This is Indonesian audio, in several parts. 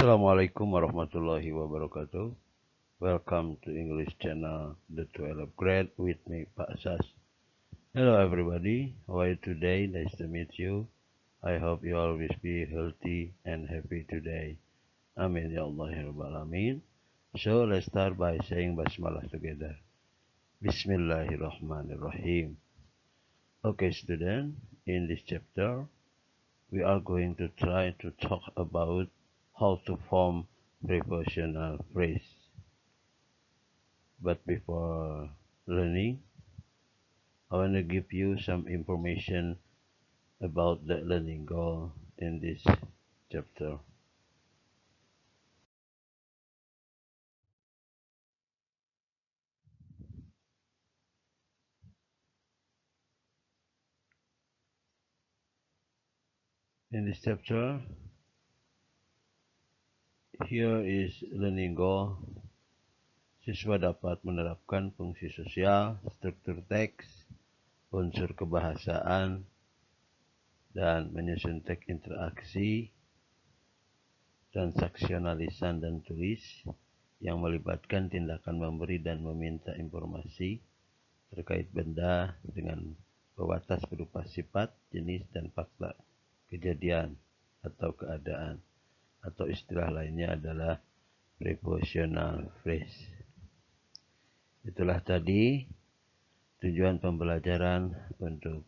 Assalamualaikum warahmatullahi wabarakatuh. Welcome to English channel the 12th grade with me Pak Sas. Hello everybody, how are you today? Nice to meet you. I hope you always be healthy and happy today. Amin ya Allah ya Rabbal Alamin. So let's start by saying basmalah together. Bismillahirrahmanirrahim. Okay student, in this chapter we are going to try to talk about how to form prepositional phrase. But before learning, I want to give you some information about the learning goal in this chapter. In this chapter, here is learning goal. Siswa dapat menerapkan fungsi sosial, struktur teks, unsur kebahasaan, dan menyusun teks interaksi, transaksional lisan dan tulis yang melibatkan tindakan memberi dan meminta informasi terkait benda dengan pembatas berupa sifat, jenis, dan fakta kejadian atau keadaan, atau istilah lainnya adalah prepositional phrase. Itulah tadi tujuan pembelajaran untuk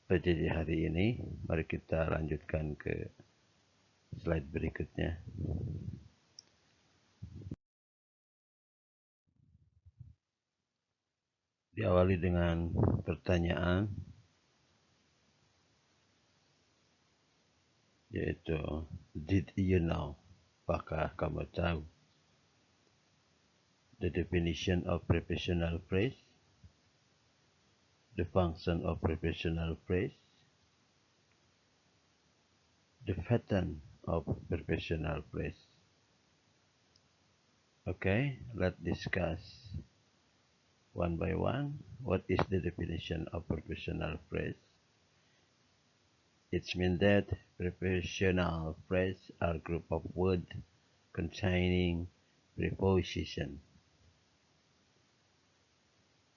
PJJ hari ini. Mari kita lanjutkan ke slide berikutnya. Diawali dengan pertanyaan, yaitu did you know? Apakah kamu tahu? The definition of prepositional phrase, the function of prepositional phrase, the pattern of prepositional phrase. Okay, let's discuss one by one. What is the definition of prepositional phrase? It means that prepositional phrase are group of words containing preposition.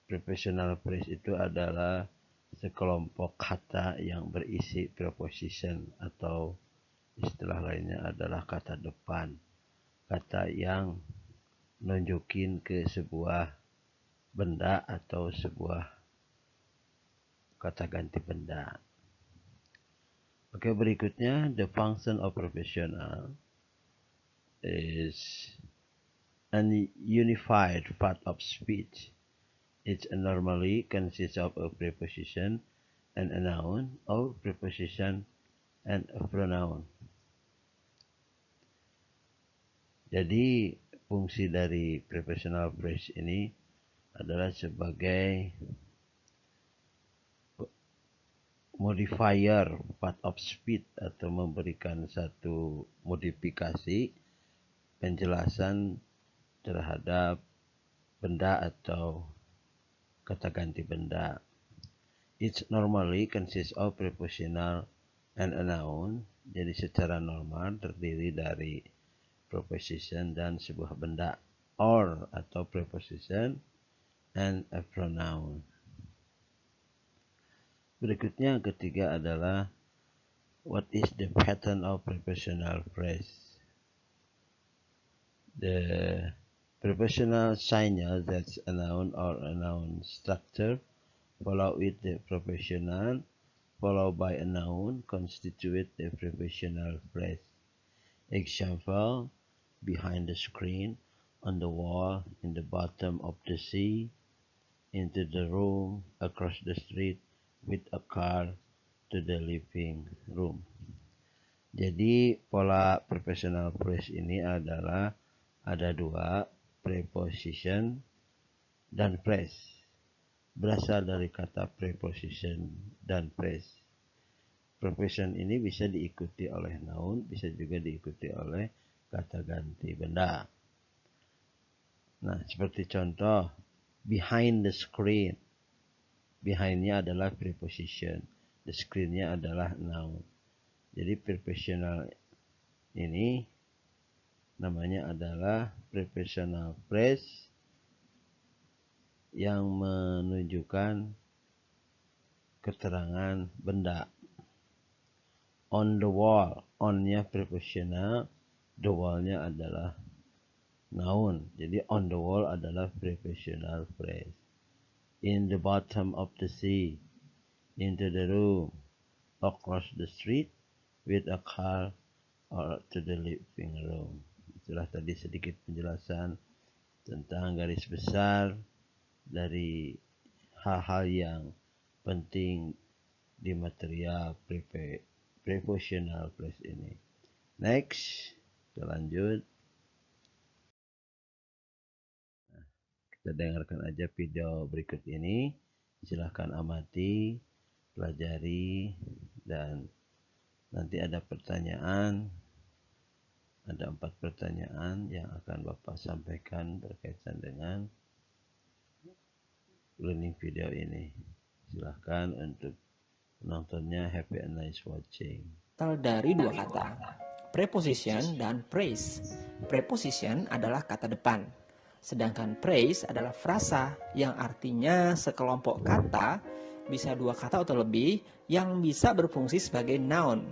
Prepositional phrase itu adalah sekelompok kata yang berisi preposition, atau istilah lainnya adalah kata depan, kata yang nunjukin ke sebuah benda atau sebuah kata ganti benda. Oke, berikutnya the function of prepositional is an unified part of speech. It normally consists of a preposition and a noun, or preposition and a pronoun. Jadi fungsi dari prepositional phrase ini adalah sebagai modifier part of speech, atau memberikan satu modifikasi penjelasan terhadap benda atau kata ganti benda. It normally consists of prepositional and a noun. Jadi secara normal terdiri dari preposition dan sebuah benda, or atau preposition and a pronoun. Berikutnya ketiga adalah what is the pattern of prepositional phrase? The prepositional signal that's a noun or a noun structure followed with the prepositional followed by a noun constitute the prepositional phrase. Example: behind the screen, on the wall, in the bottom of the sea, into the room, across the street, with a car, to the living room. Jadi pola prepositional phrase ini adalah ada dua, preposition dan phrase. Berasal dari kata preposition dan phrase. Preposition ini bisa diikuti oleh noun, bisa juga diikuti oleh kata ganti benda. Nah, seperti contoh, behind the screen. Behind-nya adalah preposition, the screen-nya adalah noun. Jadi prepositional ini namanya adalah prepositional phrase yang menunjukkan keterangan benda. On the wall, on-nya prepositional, the wall-nya adalah noun. Jadi on the wall adalah prepositional phrase. In the bottom of the sea, into the room, across the street, with a car, or to the living room. Itulah tadi sedikit penjelasan tentang garis besar dari hal-hal yang penting di material prepositional phrase ini. Next, kita lanjut. Kita dengarkan aja video berikut ini. Silahkan amati, pelajari, dan nanti ada pertanyaan. Ada 4 pertanyaan yang akan Bapak sampaikan berkaitan dengan learning video ini. Silahkan untuk menontonnya. Happy and nice watching. Dari dua kata, preposition dan phrase. Preposition adalah kata depan, sedangkan phrase adalah frasa yang artinya sekelompok kata, bisa 2 kata atau lebih, yang bisa berfungsi sebagai noun,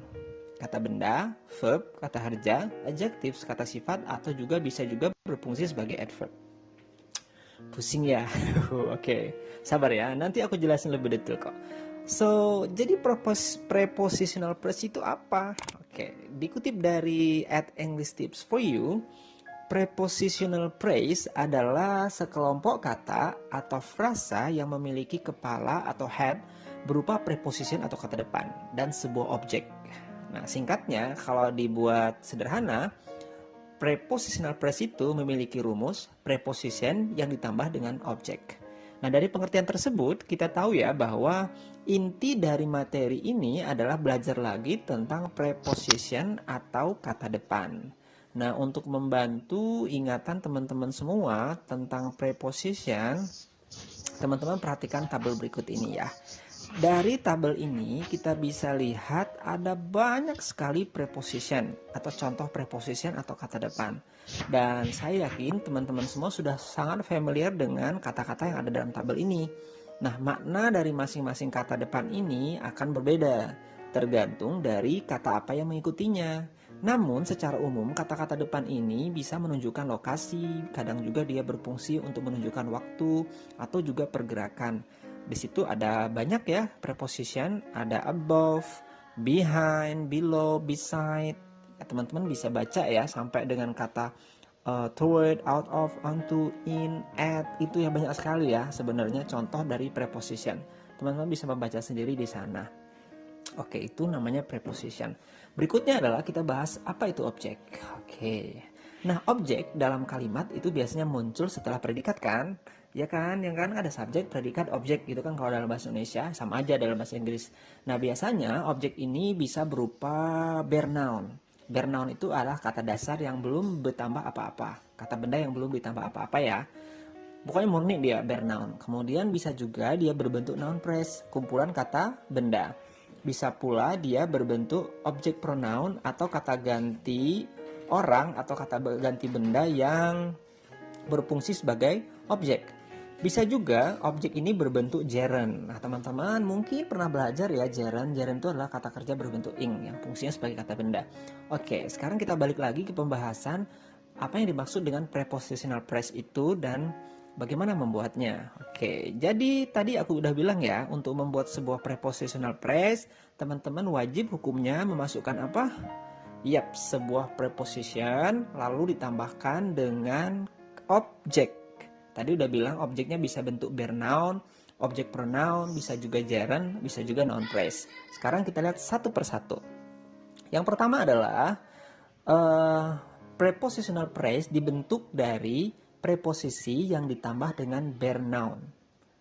kata benda, verb, kata harja, adjective, kata sifat, atau juga bisa juga berfungsi sebagai adverb. Pusing ya? Oke, sabar ya, nanti aku jelasin lebih detail kok. So, jadi prepositional phrase itu apa? Oke, dikutip dari @EnglishTipsForYou, prepositional phrase adalah sekelompok kata atau frasa yang memiliki kepala atau head berupa preposition atau kata depan dan sebuah objek. Nah, singkatnya kalau dibuat sederhana, prepositional phrase itu memiliki rumus preposition yang ditambah dengan objek. Nah, dari pengertian tersebut kita tahu ya bahwa inti dari materi ini adalah belajar lagi tentang preposition atau kata depan. Nah, untuk membantu ingatan teman-teman semua tentang preposition, teman-teman perhatikan tabel berikut ini ya. Dari tabel ini kita bisa lihat ada banyak sekali preposition atau contoh preposition atau kata depan. Dan saya yakin teman-teman semua sudah sangat familiar dengan kata-kata yang ada dalam tabel ini. Nah, makna dari masing-masing kata depan ini akan berbeda, tergantung dari kata apa yang mengikutinya. Namun secara umum kata-kata depan ini bisa menunjukkan lokasi, kadang juga dia berfungsi untuk menunjukkan waktu atau juga pergerakan. Di situ ada banyak ya preposition, ada above, behind, below, beside. Ya, teman-teman bisa baca ya sampai dengan kata toward, out of, onto, in, at. Itu ya banyak sekali ya sebenarnya contoh dari preposition. Teman-teman bisa membaca sendiri di sana. Oke, itu namanya preposition. Berikutnya adalah kita bahas apa itu objek. Oke. Nah, objek dalam kalimat itu biasanya muncul setelah predikat kan? Ya kan, yang kan ada subjek, predikat, objek gitu kan kalau dalam bahasa Indonesia, sama aja dalam bahasa Inggris. Nah, biasanya objek ini bisa berupa bare noun. Bare noun itu adalah kata dasar yang belum bertambah apa-apa. Kata benda yang belum ditambah apa-apa ya. Pokoknya murni dia bare noun. Kemudian bisa juga dia berbentuk noun phrase, kumpulan kata benda. Bisa pula dia berbentuk objek pronoun atau kata ganti orang atau kata ganti benda yang berfungsi sebagai objek. Bisa juga objek ini berbentuk gerund. Nah, teman-teman mungkin pernah belajar ya gerund. Gerund itu adalah kata kerja berbentuk ing yang fungsinya sebagai kata benda. Oke, sekarang kita balik lagi ke pembahasan apa yang dimaksud dengan prepositional phrase itu dan bagaimana membuatnya. Oke, jadi tadi aku udah bilang ya, untuk membuat sebuah prepositional phrase, teman-teman wajib hukumnya memasukkan apa? Yap, sebuah preposition lalu ditambahkan dengan objek. Tadi udah bilang objeknya bisa bentuk bare noun, objek pronoun, bisa juga gerund, bisa juga noun phrase. Sekarang kita lihat satu persatu. Yang pertama adalah prepositional phrase dibentuk dari preposisi yang ditambah dengan bare noun.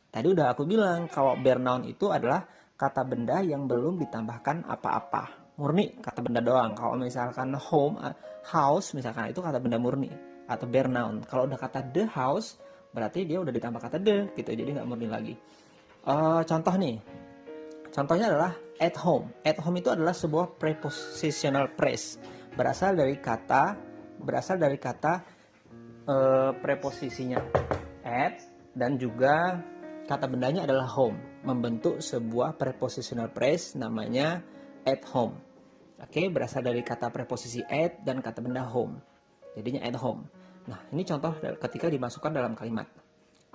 Tadi udah aku bilang kalau bare noun itu adalah kata benda yang belum ditambahkan apa-apa. Murni kata benda doang. Kalau misalkan home, house misalkan itu kata benda murni atau bare noun. Kalau udah kata the house berarti dia udah ditambah kata the gitu, jadi nggak murni lagi. Contoh nih, contohnya adalah at home. At home itu adalah sebuah prepositional phrase. berasal dari kata preposisinya at, dan juga kata bendanya adalah home, membentuk sebuah prepositional phrase namanya at home. Oke, berasal dari kata preposisi at dan kata benda home. Jadinya at home. Nah, ini contoh ketika dimasukkan dalam kalimat.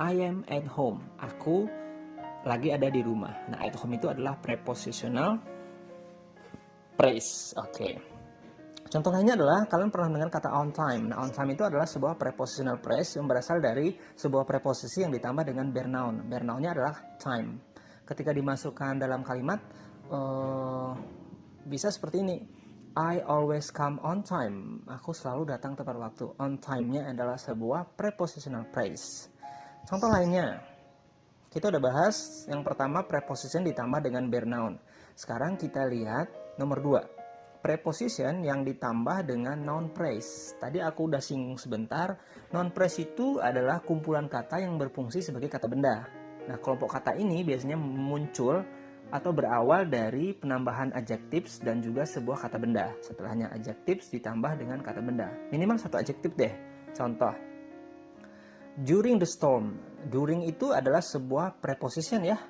I am at home. Aku lagi ada di rumah. Nah, at home itu adalah prepositional phrase. Oke. Contoh lainnya adalah kalian pernah dengar kata on time. Nah, on time itu adalah sebuah prepositional phrase yang berasal dari sebuah preposisi yang ditambah dengan bare noun. Bare noun-nya adalah time. Ketika dimasukkan dalam kalimat, bisa seperti ini. I always come on time. Aku selalu datang tepat waktu. On time-nya adalah sebuah prepositional phrase. Contoh lainnya, kita udah bahas yang pertama preposition ditambah dengan bare noun. Sekarang kita lihat nomor 2. Preposition yang ditambah dengan noun phrase. Tadi aku udah singgung sebentar. Noun phrase itu adalah kumpulan kata yang berfungsi sebagai kata benda. Nah, kelompok kata ini biasanya muncul atau berawal dari penambahan adjectives dan juga sebuah kata benda. Setelahnya adjectives ditambah dengan kata benda. Minimal satu adjective deh. Contoh, during the storm. During itu adalah sebuah preposition ya.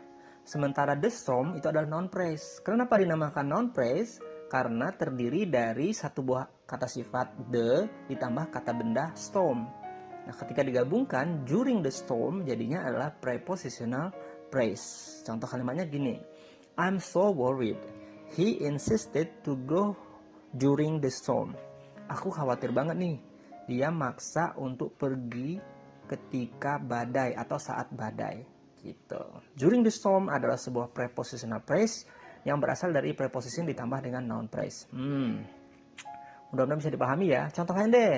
Sementara the storm itu adalah noun phrase. Kenapa dinamakan noun phrase? Karena terdiri dari satu buah kata sifat the ditambah kata benda storm. Nah, ketika digabungkan during the storm jadinya adalah prepositional phrase. Contoh kalimatnya gini. I'm so worried. He insisted to go during the storm. Aku khawatir banget nih. Dia maksa untuk pergi ketika badai atau saat badai. Gitu. During the storm adalah sebuah prepositional phrase yang berasal dari preposition ditambah dengan noun phrase. Mudah-mudahan bisa dipahami ya. Contoh lain deh.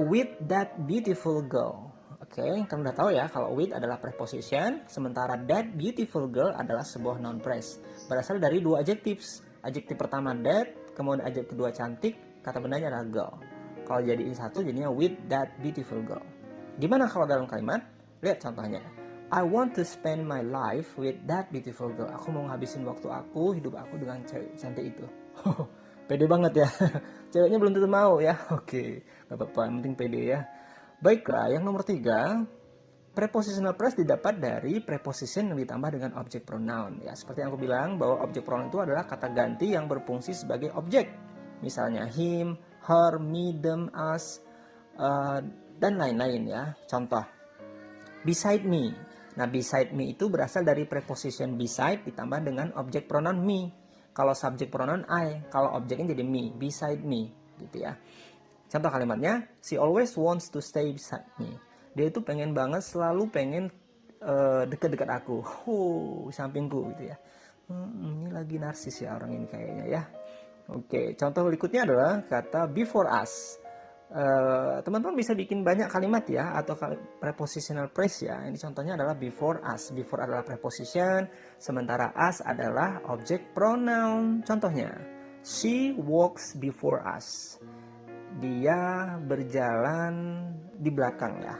With that beautiful girl. Oke, kamu udah tahu ya kalau with adalah preposition, sementara that beautiful girl adalah sebuah noun phrase. Berasal dari dua adjectives. Adjektif pertama that, kemudian adjektif kedua cantik, kata bendanya adalah girl. Kalau jadiin satu jadinya with that beautiful girl. Gimana kalau dalam kalimat? Lihat contohnya. I want to spend my life with that beautiful girl. Aku mau ngabisin waktu aku, hidup aku dengan cewek cantik itu. Pede banget ya. Ceweknya belum tentu mau ya. Oke, gak apa-apa, yang penting pede ya. Baiklah, yang nomor 3, prepositional phrase didapat dari preposition yang ditambah dengan objek pronoun. Ya, seperti yang aku bilang bahwa objek pronoun itu adalah kata ganti yang berfungsi sebagai objek. Misalnya him, her, me, them, us, dan lain-lain ya. Contoh, beside me. Nah, beside me itu berasal dari preposition beside ditambah dengan objek pronoun me. Kalau subjek pronoun I, kalau objeknya jadi me, beside me, gitu ya. Contoh kalimatnya, she always wants to stay beside me. Dia itu pengen banget, selalu pengen dekat-dekat aku, sampingku gitu ya. Ini lagi narsis ya orang ini kayaknya ya. Oke, contoh berikutnya adalah kata before us. Teman-teman bisa bikin banyak kalimat ya, atau prepositional phrase ya. Ini contohnya adalah before us. Before adalah preposition, sementara us adalah objek pronoun. Contohnya, she walks before us. Dia berjalan di belakang ya,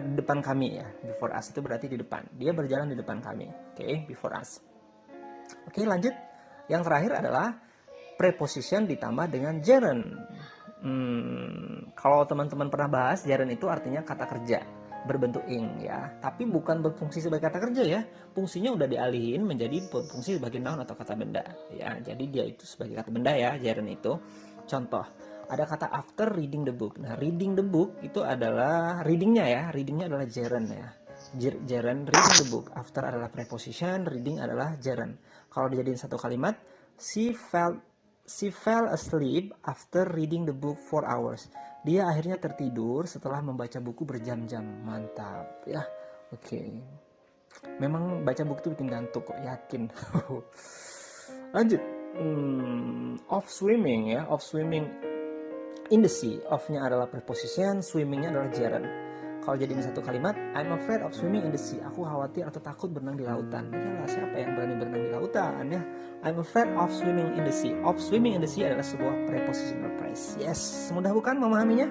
depan kami ya. Before us itu berarti di depan. Dia berjalan di depan kami. Oke, before us. Oke, lanjut. Yang terakhir adalah preposition ditambah dengan gerund. Kalau teman-teman pernah bahas, gerund itu artinya kata kerja berbentuk ing ya, tapi bukan berfungsi sebagai kata kerja ya. Fungsinya udah dialihin menjadi berfungsi sebagai noun atau kata benda ya. Jadi dia itu sebagai kata benda ya, gerund itu. Contoh, ada kata after reading the book. Nah, reading the book itu adalah readingnya ya. Readingnya adalah gerund ya. Gerund, reading the book. After adalah preposition, reading adalah gerund. Kalau dijadiin satu kalimat, she fell asleep after reading the book 4 hours. Dia akhirnya tertidur setelah membaca buku berjam-jam. Mantap ya. Oke. Memang baca buku itu bikin ngantuk kok, yakin. Lanjut. Of swimming ya. Of swimming in the sea. Of-nya adalah preposition, swimming-nya adalah gerund. Kalau jadi ini satu kalimat, I'm afraid of swimming in the sea. Aku khawatir atau takut berenang di lautan. Yalah, siapa yang berani berenang di lautan ya? I'm afraid of swimming in the sea. Of swimming in the sea adalah sebuah prepositional phrase. Yes, mudah bukan memahaminya?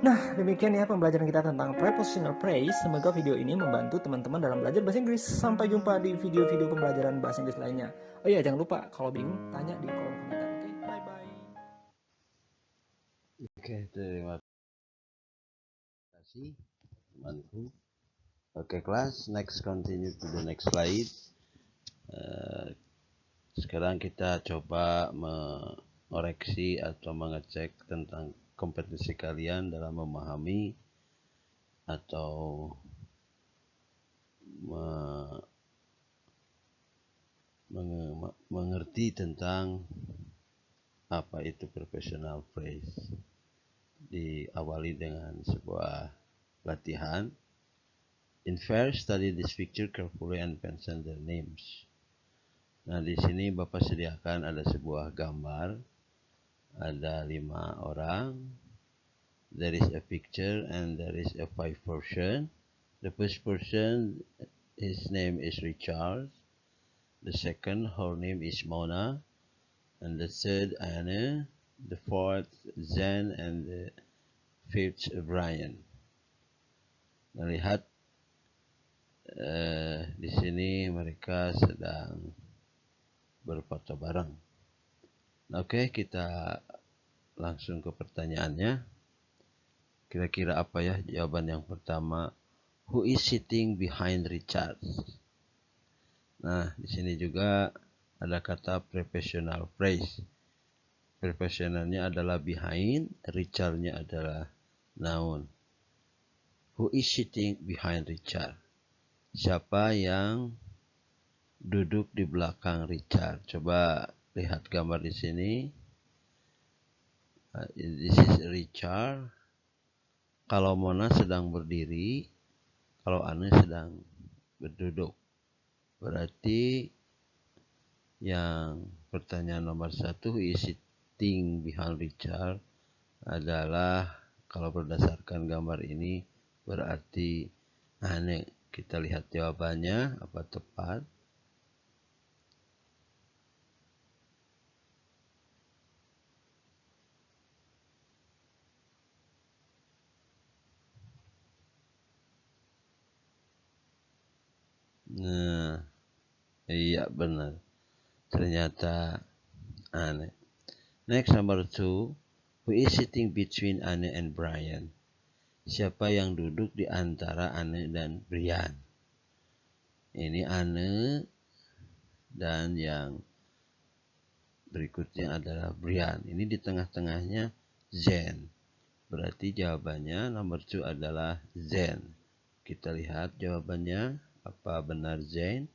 Nah, demikian ya pembelajaran kita tentang prepositional phrase. Semoga video ini membantu teman-teman dalam belajar bahasa Inggris. Sampai jumpa di video-video pembelajaran bahasa Inggris lainnya. Oh iya, jangan lupa kalau bingung tanya di kolom komentar. Oke, bye-bye. Oke, terima kasih temanku. Oke, kelas, next continue to the next slide. Sekarang kita coba mengoreksi atau mengecek tentang kompetensi kalian dalam memahami atau mengerti tentang apa itu professional phrase. Diawali dengan sebuah latihan. In first, study this picture carefully and mention their names. Nah, di sini Bapak sediakan ada sebuah gambar, ada 5 orang. There is a picture and there is a 5 person. The first person, his name is Richard. The second, her name is Mona. And the third, Anna. The fourth, Zen. And the fifth, Brian. Nah, lihat di sini mereka sedang berfoto bareng. Oke, kita langsung ke pertanyaannya. Kira-kira apa ya jawaban yang pertama? Who is sitting behind Richard? Nah, di sini juga ada kata professional phrase. Professionalnya adalah behind, Richardnya adalah noun. Who is sitting behind Richard? Siapa yang duduk di belakang Richard? Coba lihat gambar di sini. This is Richard. Kalau Mona sedang berdiri, kalau Anne sedang berduduk. Berarti yang pertanyaan nomor 1, who is sitting behind Richard, adalah kalau berdasarkan gambar ini berarti Anne. Kita lihat jawabannya, apa tepat? Nah, iya benar. Ternyata Anne. Next, number 2. Who is sitting between Anne and Brian? Siapa yang duduk di antara Anne dan Brian? Ini Anne dan yang berikutnya adalah Brian. Ini di tengah-tengahnya Zen. Berarti jawabannya nomor 2 adalah Zen. Kita lihat jawabannya. Apa benar Zen?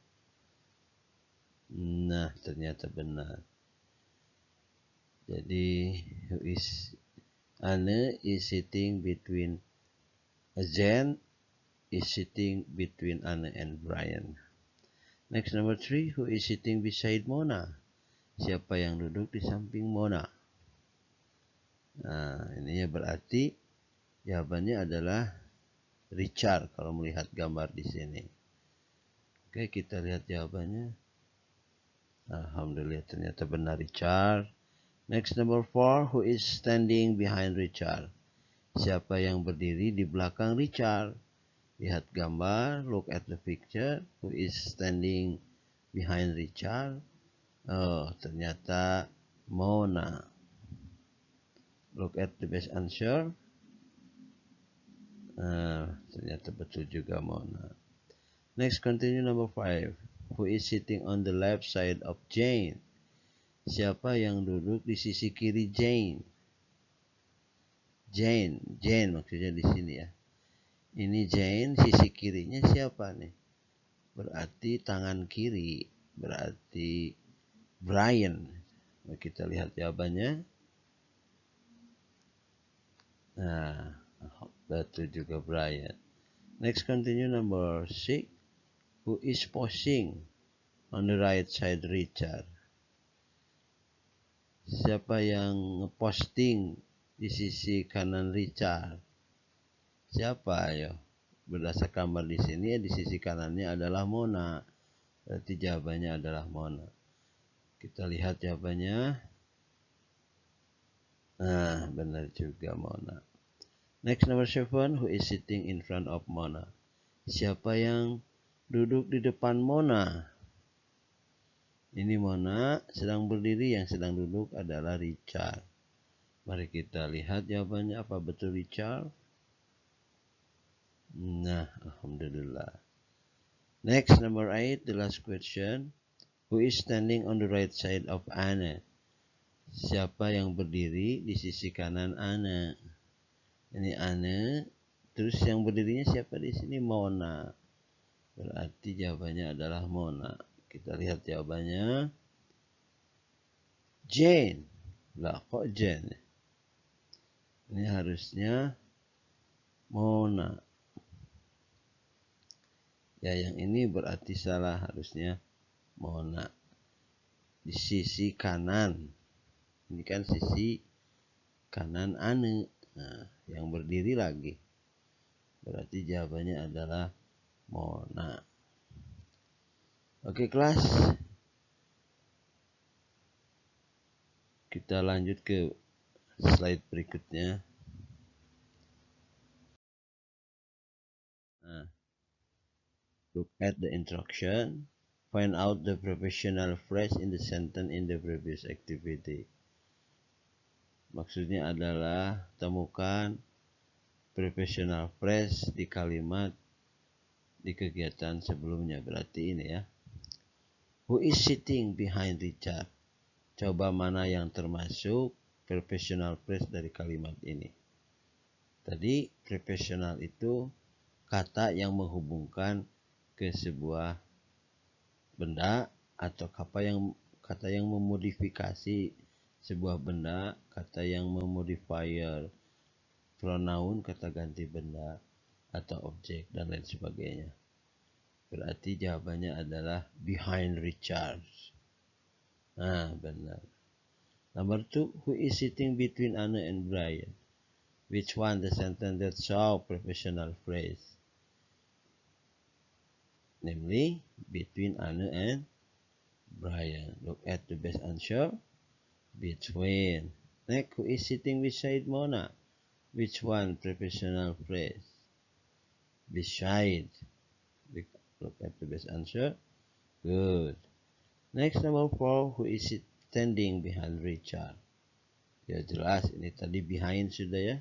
Nah, ternyata benar. Jadi, Anne is sitting between Zen is sitting between Anne and Brian. Next, number 3. Who is sitting beside Mona? Siapa yang duduk di samping Mona? Nah, ini berarti jawabannya adalah Richard kalau melihat gambar di sini. Oke, kita lihat jawabannya. Alhamdulillah, ternyata benar Richard. Next, number 4. Who is standing behind Richard? Siapa yang berdiri di belakang Richard? Lihat gambar, look at the picture. Who is standing behind Richard? Oh, ternyata Mona. Look at the best answer. Ternyata betul juga Mona. Next, continue number 5. Who is sitting on the left side of Jane? Siapa yang duduk di sisi kiri Jane? Jane maksudnya di sini ya. Ini Jane, sisi kirinya siapa nih? Berarti tangan kiri, berarti Brian. Nah, kita lihat jawabannya. Nah, betul juga Brian. Next, continue number 6. Who is posing on the right side Richard? Siapa yang ngeposting di sisi kanan Richard? Siapa ayo? Berdasarkan gambar di sini di sisi kanannya adalah Mona. Berarti jawabannya adalah Mona. Kita lihat jawabannya. Nah, benar juga Mona. Next, number 7. Who is sitting in front of Mona? Siapa yang duduk di depan Mona? Ini Mona sedang berdiri, yang sedang duduk adalah Richard. Mari kita lihat jawabannya, apa betul Richard? Nah, alhamdulillah. Next, number 8, the last question. Who is standing on the right side of Anna? Siapa yang berdiri di sisi kanan Anna? Ini Anna, terus yang berdirinya siapa di sini? Mona. Berarti jawabannya adalah Mona. Kita lihat jawabannya. Jane. Lah, kok Jane? Ini harusnya Mona. Ya, yang ini berarti salah, harusnya Mona. Di sisi kanan. Ini kan sisi kanan Ane. Nah, yang berdiri lagi. Berarti jawabannya adalah Mona. Oke kelas. Kita lanjut ke slide berikutnya. Nah, look at the instruction. Find out the professional phrase in the sentence in the previous activity. Maksudnya adalah temukan professional phrase di kalimat di kegiatan sebelumnya. Berarti ini ya. Who is sitting behind Richard? Coba mana yang termasuk professional phrase dari kalimat ini. Tadi professional itu kata yang menghubungkan ke sebuah benda atau kata yang memodifikasi sebuah benda, kata yang memodifier pronoun, kata ganti benda atau objek dan lain sebagainya. Berarti jawabannya adalah behind Richard. Nah, benar. Number 2, who is sitting between Anna and Brian? Which one the sentence that show professional phrase? Namely, between Anna and Brian. Look at the best answer. Between. Next, who is sitting beside Mona? Which one professional phrase? Beside. Look at the best answer. Good. Next, number 4, who is standing behind Richard? Ya jelas, ini tadi behind sudah ya.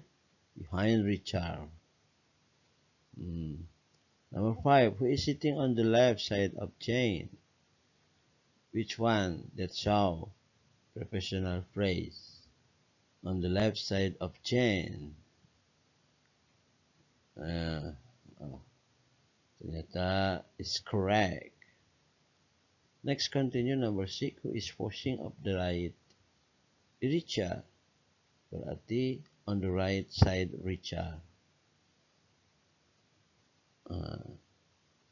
Behind Richard. Number 5, who is sitting on the left side of Jane? Which one that show professional phrase? On the left side of Jane. Ternyata is correct. Next, continue. Number 6, who is pushing up the right? Richard. Berarti on the right side Richard.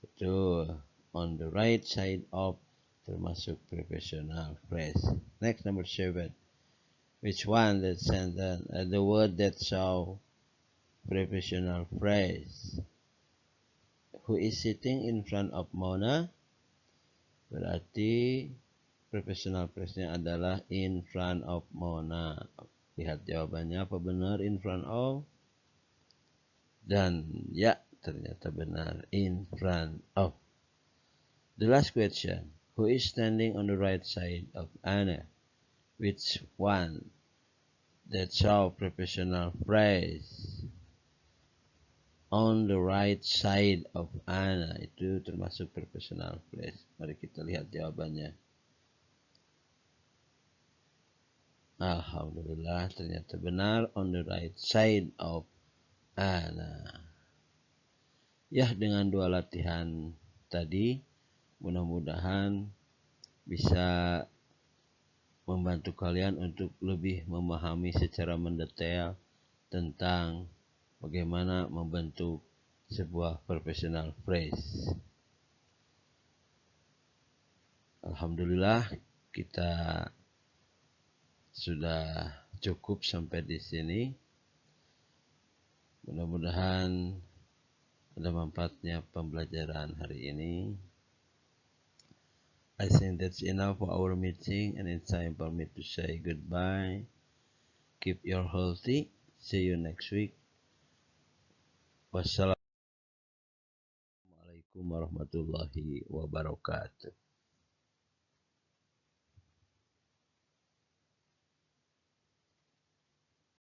Betul. On the right side of termasuk professional phrase. Next, number 7. Which one that sentence the word that show professional phrase? Who is sitting in front of Mona? Berarti professional phrase-nya adalah in front of Mona. Lihat jawabannya, apa benar in front of? Dan ya, ternyata benar in front of. The last question. Who is standing on the right side of Anna? Which one that show professional phrase? On the right side of Anna, itu termasuk professional phrase. Mari kita lihat jawabannya. Alhamdulillah, ternyata benar on the right side of Anna. Ya, dengan 2 latihan tadi, mudah-mudahan bisa membantu kalian untuk lebih memahami secara mendetail tentang bagaimana membentuk sebuah professional phrase. Alhamdulillah, kita sudah cukup sampai di sini. Mudah-mudahan ada manfaatnya pembelajaran hari ini. I think that's enough for our meeting, and it's time for me to say goodbye. Keep your healthy. See you next week. Wassalamualaikum warahmatullahi wabarakatuh.